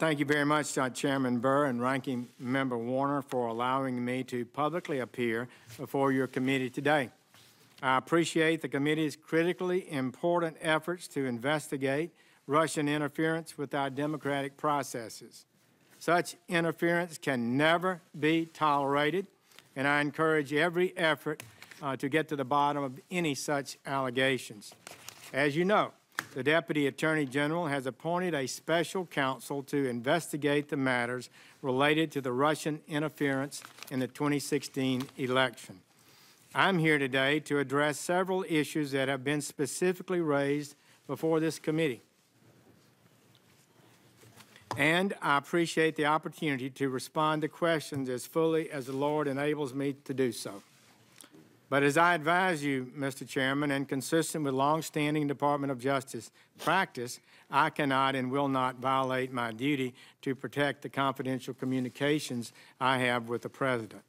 Thank you very much, Chairman Burr and Ranking Member Warner, for allowing me to publicly appear before your committee today. I appreciate the committee's critically important efforts to investigate Russian interference with our democratic processes. Such interference can never be tolerated, and I encourage every effort to get to the bottom of any such allegations. As you know, the Deputy Attorney General has appointed a special counsel to investigate the matters related to the Russian interference in the 2016 election. I'm here today to address several issues that have been specifically raised before this committee. And I appreciate the opportunity to respond to questions as fully as the Lord enables me to do so. But as I advise you, Mr. Chairman, and consistent with longstanding Department of Justice practice, I cannot and will not violate my duty to protect the confidential communications I have with the President.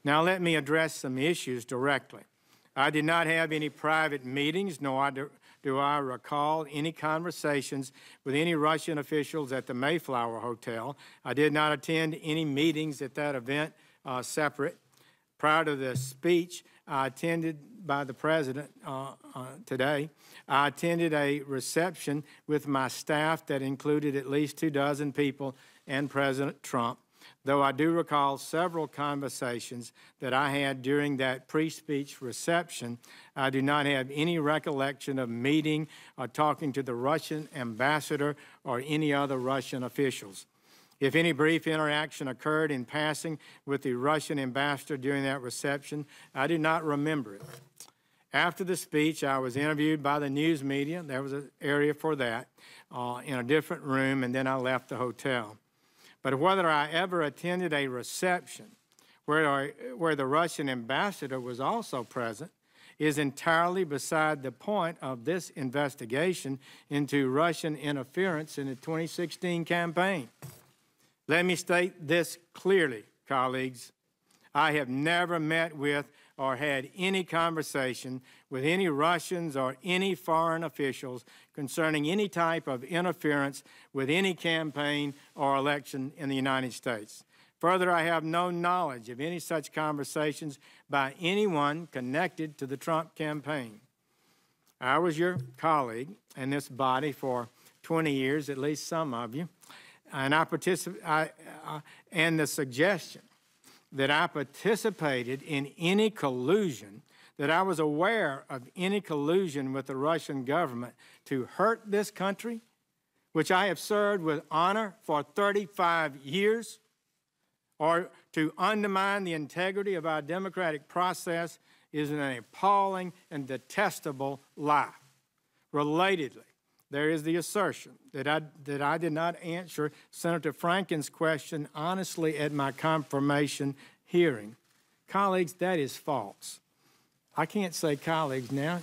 Now let me address some issues directly. I did not have any private meetings, nor do I recall any conversations with any Russian officials at the Mayflower Hotel. I did not attend any meetings at that event separate. Prior to the speech attended by the President today, I attended a reception with my staff that included at least 24 people and President Trump, though I do recall several conversations that I had during that pre-speech reception. I do not have any recollection of meeting or talking to the Russian ambassador or any other Russian officials. If any brief interaction occurred in passing with the Russian ambassador during that reception, I do not remember it. After the speech, I was interviewed by the news media. There was an area for that in a different room, and then I left the hotel. But whether I ever attended a reception where the Russian ambassador was also present is entirely beside the point of this investigation into Russian interference in the 2016 campaign. Let me state this clearly, colleagues. I have never met with or had any conversation with any Russians or any foreign officials concerning any type of interference with any campaign or election in the United States. Further, I have no knowledge of any such conversations by anyone connected to the Trump campaign. I was your colleague in this body for 20 years, at least some of you. And and the suggestion that I participated in any collusion, that I was aware of any collusion with the Russian government to hurt this country, which I have served with honor for 35 years, or to undermine the integrity of our democratic process, is an appalling and detestable lie. Relatedly, there is the assertion that I did not answer Senator Franken's question honestly at my confirmation hearing. Colleagues, that is false. I can't say colleagues now.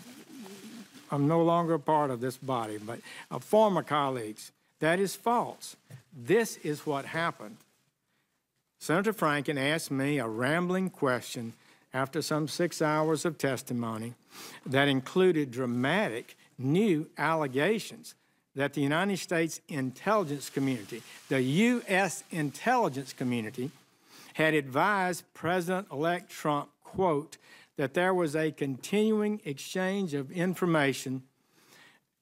I'm no longer a part of this body, but former colleagues, that is false. This is what happened. Senator Franken asked me a rambling question after some 6 hours of testimony that included dramatic new allegations that the United States intelligence community, the U.S. intelligence community, had advised President-elect Trump, quote, that there was a continuing exchange of information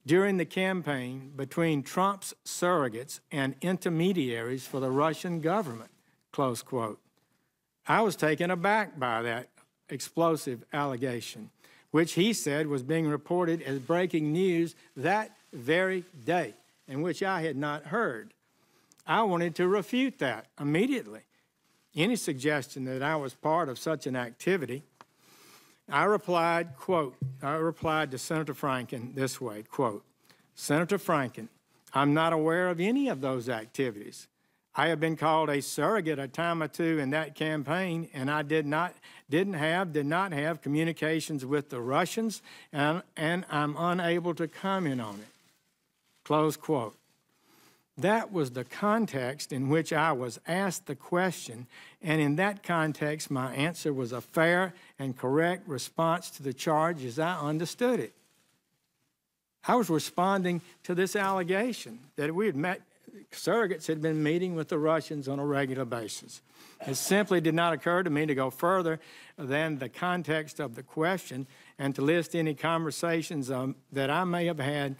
during the campaign between Trump's surrogates and intermediaries for the Russian government, close quote. I was taken aback by that explosive allegation, which he said was being reported as breaking news that very day, and which I had not heard. I wanted to refute that immediately. Any suggestion that I was part of such an activity, I replied, quote, to Senator Franken this way, quote, Senator Franken, I'm not aware of any of those activities. I have been called a surrogate a time or two in that campaign, and I did not have communications with the Russians, and I'm unable to comment on it. Close quote. That was the context in which I was asked the question, and in that context, my answer was a fair and correct response to the charge as I understood it. I was responding to this allegation that we had met surrogates had been meeting with the Russians on a regular basis. It simply did not occur to me to go further than the context of the question and to list any conversations that I may have had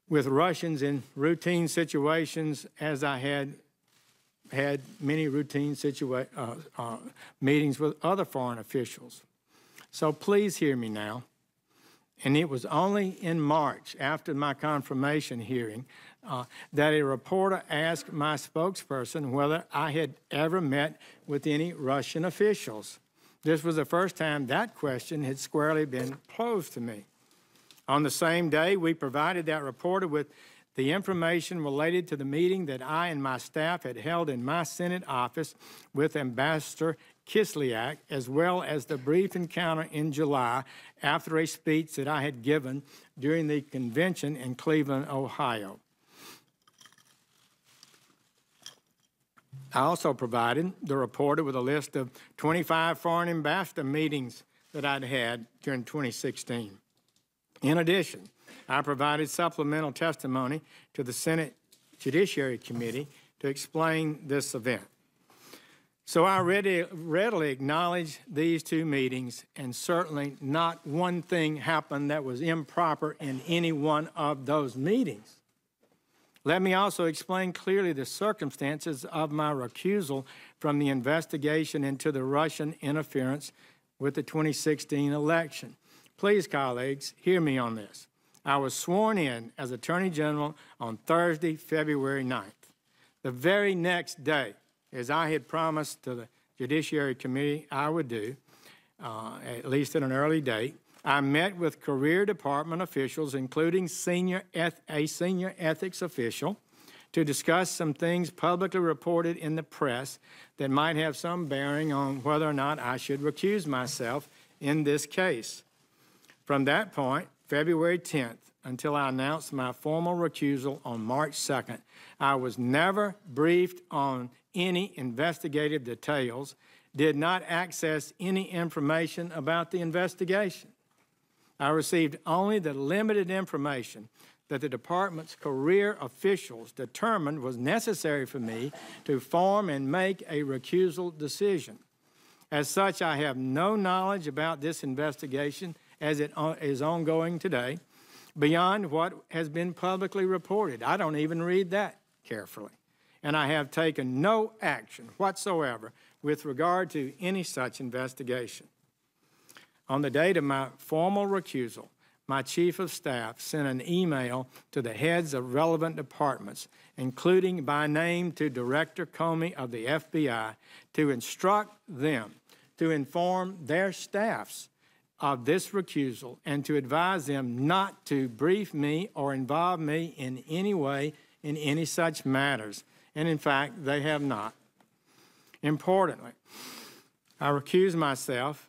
with Russians in routine situations, as I had many routine meetings with other foreign officials. So please hear me now. And it was only in March, after my confirmation hearing, that a reporter asked my spokesperson whether I had ever met with any Russian officials. This was the first time that question had squarely been posed to me. On the same day, we provided that reporter with the information related to the meeting that I and my staff had held in my Senate office with Ambassador Kislyak, as well as the brief encounter in July after a speech that I had given during the convention in Cleveland, Ohio. I also provided the reporter with a list of 25 foreign ambassador meetings that I'd had during 2016. In addition, I provided supplemental testimony to the Senate Judiciary Committee to explain this event. So I readily acknowledge these two meetings, and certainly not one thing happened that was improper in any one of those meetings. Let me also explain clearly the circumstances of my recusal from the investigation into the Russian interference with the 2016 election. Please, colleagues, hear me on this. I was sworn in as Attorney General on Thursday, February 9th. The very next day, as I had promised to the Judiciary Committee I would do, at least at an early date, I met with Career Department officials, including a senior ethics official, to discuss some things publicly reported in the press that might have some bearing on whether or not I should recuse myself in this case. From that point, February 10th, until I announced my formal recusal on March 2nd, I was never briefed on any investigative details, did not access any information about the investigation. I received only the limited information that the department's career officials determined was necessary for me to form and make a recusal decision. As such, I have no knowledge about this investigation as it is ongoing today, beyond what has been publicly reported. I don't even read that carefully. And I have taken no action whatsoever with regard to any such investigation. On the date of my formal recusal, my Chief of Staff sent an email to the heads of relevant departments, including by name to Director Comey of the FBI, to instruct them to inform their staffs of this recusal and to advise them not to brief me or involve me in any way in any such matters. And in fact, they have not. Importantly, I recuse myself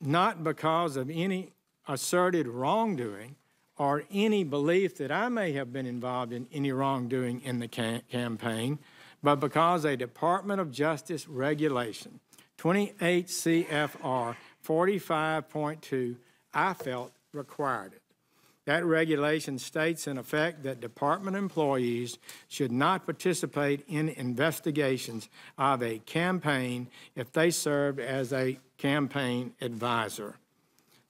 not because of any asserted wrongdoing or any belief that I may have been involved in any wrongdoing in the campaign, but because a Department of Justice regulation, 28 CFR 45.2, I felt required it. That regulation states, in effect, that department employees should not participate in investigations of a campaign if they served as a campaign advisor.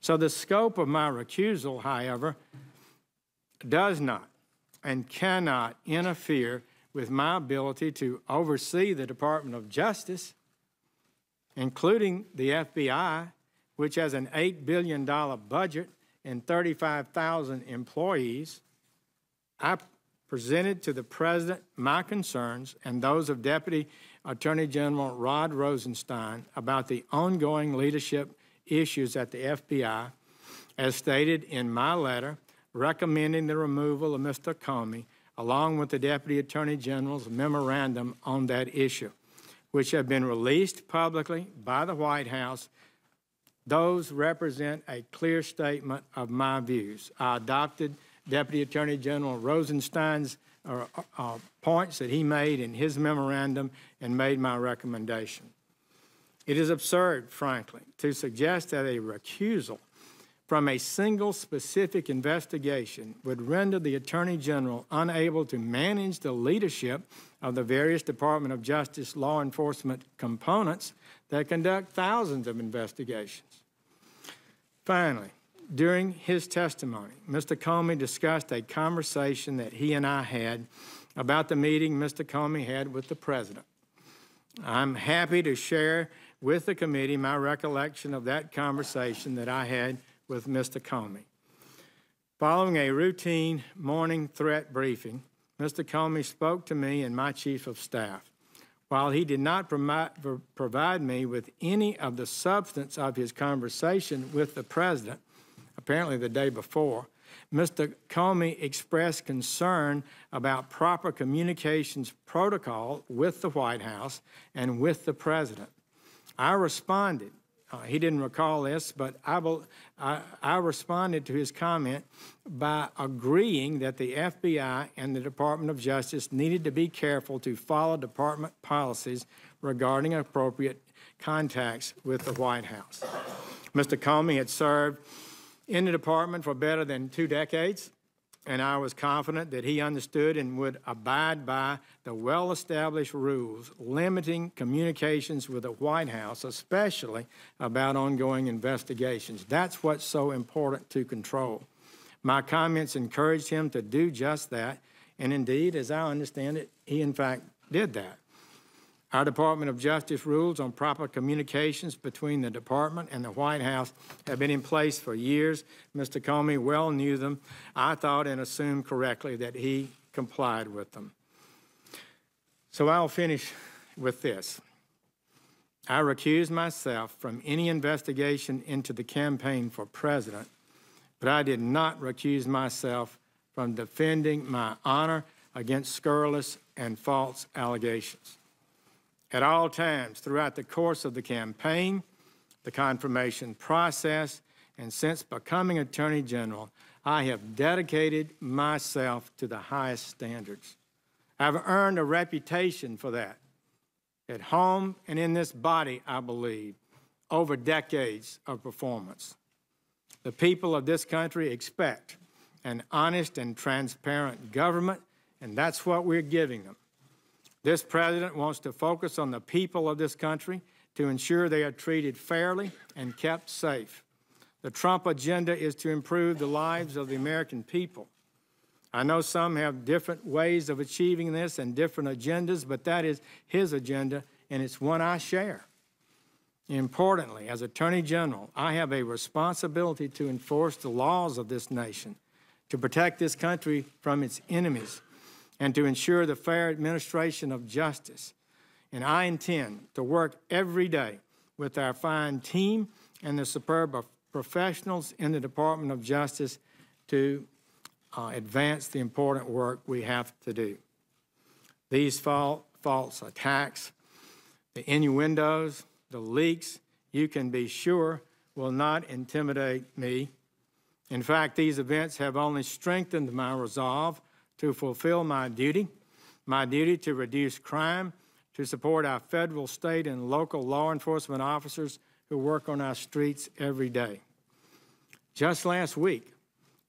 So the scope of my recusal, however, does not and cannot interfere with my ability to oversee the Department of Justice, including the FBI, which has an $8 billion budget and 35,000 employees. I presented to the President my concerns and those of Deputy Attorney General Rod Rosenstein about the ongoing leadership issues at the FBI, as stated in my letter recommending the removal of Mr. Comey, along with the Deputy Attorney General's memorandum on that issue, which have been released publicly by the White House. Those represent a clear statement of my views. I adopted Deputy Attorney General Rosenstein's points that he made in his memorandum and made my recommendation. It is absurd, frankly, to suggest that a recusal from a single specific investigation would render the Attorney General unable to manage the leadership of the various Department of Justice law enforcement components that conduct thousands of investigations. Finally, during his testimony, Mr. Comey discussed a conversation that he and I had about the meeting Mr. Comey had with the President. I'm happy to share with the committee my recollection of that conversation that I had with Mr. Comey. Following a routine morning threat briefing, Mr. Comey spoke to me and my Chief of Staff. While he did not provide me with any of the substance of his conversation with the President, apparently the day before, Mr. Comey expressed concern about proper communications protocol with the White House and with the President. I responded. He didn't recall this, but I responded to his comment by agreeing that the FBI and the Department of Justice needed to be careful to follow department policies regarding appropriate contacts with the White House. Mr. Comey had served in the department for better than 2 decades, and I was confident that he understood and would abide by the well-established rules limiting communications with the White House, especially about ongoing investigations. That's what's so important to control. My comments encouraged him to do just that, and indeed, as I understand it, he in fact did that. Our Department of Justice rules on proper communications between the Department and the White House have been in place for years. Mr. Comey well knew them. I thought and assumed correctly that he complied with them. So I'll finish with this. I recused myself from any investigation into the campaign for president, but I did not recuse myself from defending my honor against scurrilous and false allegations. At all times throughout the course of the campaign, the confirmation process, and since becoming Attorney General, I have dedicated myself to the highest standards. I've earned a reputation for that, at home and in this body, I believe, over decades of performance. The people of this country expect an honest and transparent government, and that's what we're giving them. This president wants to focus on the people of this country to ensure they are treated fairly and kept safe. The Trump agenda is to improve the lives of the American people. I know some have different ways of achieving this and different agendas, but that is his agenda, and it's one I share. Importantly, as Attorney General, I have a responsibility to enforce the laws of this nation, to protect this country from its enemies, and to ensure the fair administration of justice. And I intend to work every day with our fine team and the superb professionals in the Department of Justice to advance the important work we have to do. These false attacks, the innuendos, the leaks, you can be sure will not intimidate me. In fact, these events have only strengthened my resolve to fulfill my duty to reduce crime, to support our federal, state, and local law enforcement officers who work on our streets every day. Just last week,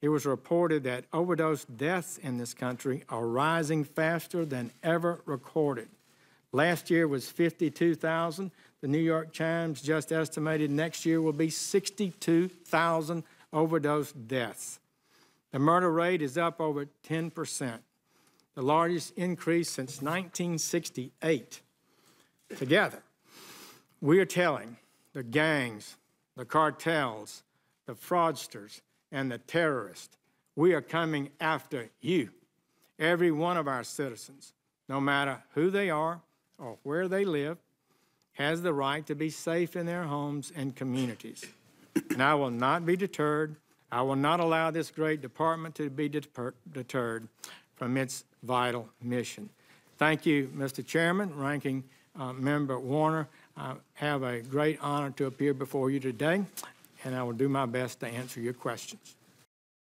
it was reported that overdose deaths in this country are rising faster than ever recorded. Last year was 52,000. The New York Times just estimated next year will be 62,000 overdose deaths. The murder rate is up over 10%, the largest increase since 1968. Together, we are telling the gangs, the cartels, the fraudsters, and the terrorists, we are coming after you, every one of our citizens, no matter who they are or where they live, has the right to be safe in their homes and communities. And I will not be deterred. I will not allow this great department to be deterred from its vital mission. Thank you, Mr. Chairman, Ranking Member Warner. I have a great honor to appear before you today, and I will do my best to answer your questions.